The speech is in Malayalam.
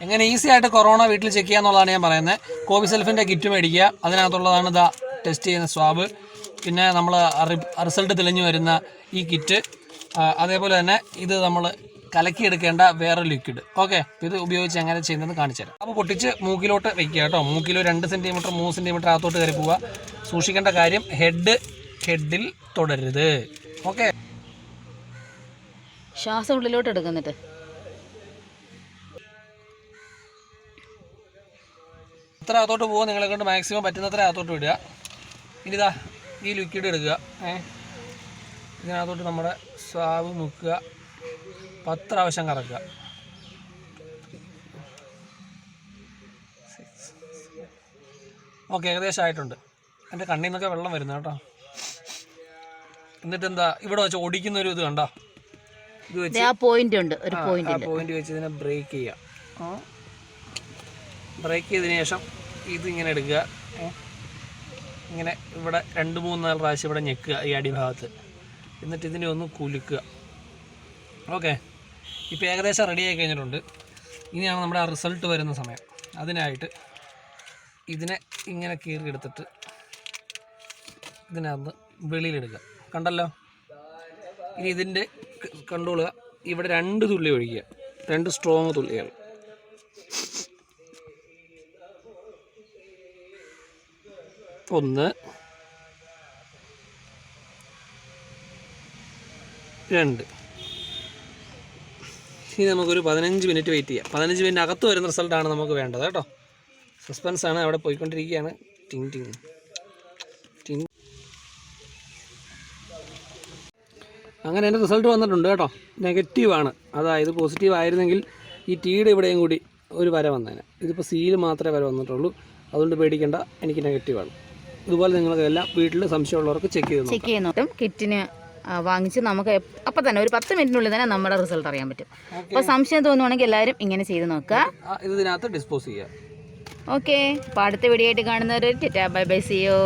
എങ്ങനെ ഈസി ആയിട്ട് കൊറോണ വീട്ടിൽ ചെക്ക് ചെയ്യാന്നുള്ളതാണ് ഞാൻ പറയുന്നത്. കോവിസെൽഫിൻ്റെ കിറ്റ് മേടിക്കുക, അതിനകത്തുള്ളതാണ് ഇതാ ടെസ്റ്റ് ചെയ്യുന്ന സ്വാബ്, പിന്നെ നമ്മൾ റിസൾട്ട് തെളിഞ്ഞു വരുന്ന ഈ കിറ്റ്, അതേപോലെ തന്നെ ഇത് നമ്മൾ കലക്കിയെടുക്കേണ്ട വേറെ ലിക്വിഡ്. ഓക്കെ, ഇത് ഉപയോഗിച്ച് എങ്ങനെ ചെയ്യുന്നത് കാണിച്ചു തരാം. അപ്പോൾ പൊട്ടിച്ച് മൂക്കിലോട്ട് വെക്കുക കേട്ടോ. മൂക്കിൽ 2 സെൻറ്റിമീറ്റർ 3 സെൻറ്റിമീറ്റർ അകത്തോട്ട് കയറി പോവുക. സൂക്ഷിക്കേണ്ട കാര്യം ഹെഡിൽ തൊടരുത്. ഓക്കെ, ശ്വാസം ഉള്ളിലോട്ട് എടുക്കുന്നിട്ട് എത്ര അകത്തോട്ട് പോകുക നിങ്ങളെ കൊണ്ട് മാക്സിമം പറ്റുന്നത്ര അകത്തോട്ട് വിടുക. ഇനിതാ ഈ ലിക്വിഡ് എടുക്കുക, ഇതിനകത്തോട്ട് നമ്മുടെ സ്വാബ് മുക്കുക, 10 പ്രാവശ്യം കറക്കുക. ഓക്കെ, ഏകദേശം ആയിട്ടുണ്ട്. എൻ്റെ കണ്ണിൽ നിന്നൊക്കെ വെള്ളം വരുന്നു കേട്ടോ. എന്നിട്ട് എന്താ ഇവിടെ വെച്ച് ഓടിക്കുന്ന ഒരു ഇത് കണ്ടോ, ഇത് വെച്ച് പോയിന്റ് വെച്ച് ഇതിനെ ബ്രേക്ക് ചെയ്യുക. ബ്രേക്ക് ചെയ്തതിന് ശേഷം ഇതിങ്ങനെ എടുക്കുക, ഇങ്ങനെ ഇവിടെ 2-3-4 പ്രാവശ്യം ഇവിടെ ഞെക്കുക ഈ അടിഭാഗത്ത്. എന്നിട്ട് ഇതിനെ ഒന്ന് കുലുക്കുക. ഓക്കെ, ഇപ്പോൾ ഏകദേശം റെഡി ആയി കഴിഞ്ഞിട്ടുണ്ട്. ഇനിയാണ് നമ്മുടെ ആ റിസൾട്ട് വരുന്ന സമയം. അതിനായിട്ട് ഇതിനെ ഇങ്ങനെ കീറിയെടുത്തിട്ട് ഇതിനകത്ത് വെളിയിലെടുക്കുക. കണ്ടല്ലോ, ഇനി ഇതിൻ്റെ കണ്ടുകൊള്ളുക, ഇവിടെ 2 തുള്ളി ഒഴിക്കുക, 2 സ്ട്രോങ് തുള്ളികൾ. ഒന്ന്, 2. ഇനി നമുക്കൊരു 15 മിനിറ്റ് വെയിറ്റ് ചെയ്യാം. 15 മിനിറ്റ് അകത്ത് വരുന്ന റിസൾട്ടാണ് നമുക്ക് വേണ്ടത് കേട്ടോ. സസ്പെൻസാണ്, അവിടെ പോയിക്കൊണ്ടിരിക്കുകയാണ്. ടിങ് ടിങ് ടിങ്. അങ്ങനെ എൻ്റെ റിസൾട്ട് വന്നിട്ടുണ്ട് കേട്ടോ. നെഗറ്റീവാണ്. അതായത് പോസിറ്റീവ് ആയിരുന്നെങ്കിൽ ഈ ടീയുടെ ഇവിടെയും കൂടി ഒരു വര വന്നേനെ. ഇതിപ്പോൾ സീല് മാത്രമേ വര വന്നിട്ടുള്ളൂ. അതുകൊണ്ട് പേടിക്കേണ്ട, എനിക്ക് നെഗറ്റീവാണ്. ഇതുപോലെ നിങ്ങൾക്ക് എല്ലാം വീട്ടിൽ സംശയമുള്ളവർക്ക് ചെക്ക് ചെയ്ത് നോക്കും. കിറ്റിന് വാങ്ങിച്ച് നമുക്ക് അപ്പം തന്നെ ഒരു 10 മിനിറ്റിനുള്ളിൽ തന്നെ നമ്മുടെ റിസൾട്ട് അറിയാൻ പറ്റും. അപ്പോൾ സംശയം തോന്നുവാണെങ്കിൽ എല്ലാവരും ഇങ്ങനെ ചെയ്ത് നോക്കുക. ഇതിനകത്ത് ഡിസ്പോസ് ചെയ്യുക. ഓക്കെ, അപ്പോൾ അടുത്ത വീഡിയോ ആയിട്ട് കാണുന്നവർ ബൈ ബൈ, സീ യു.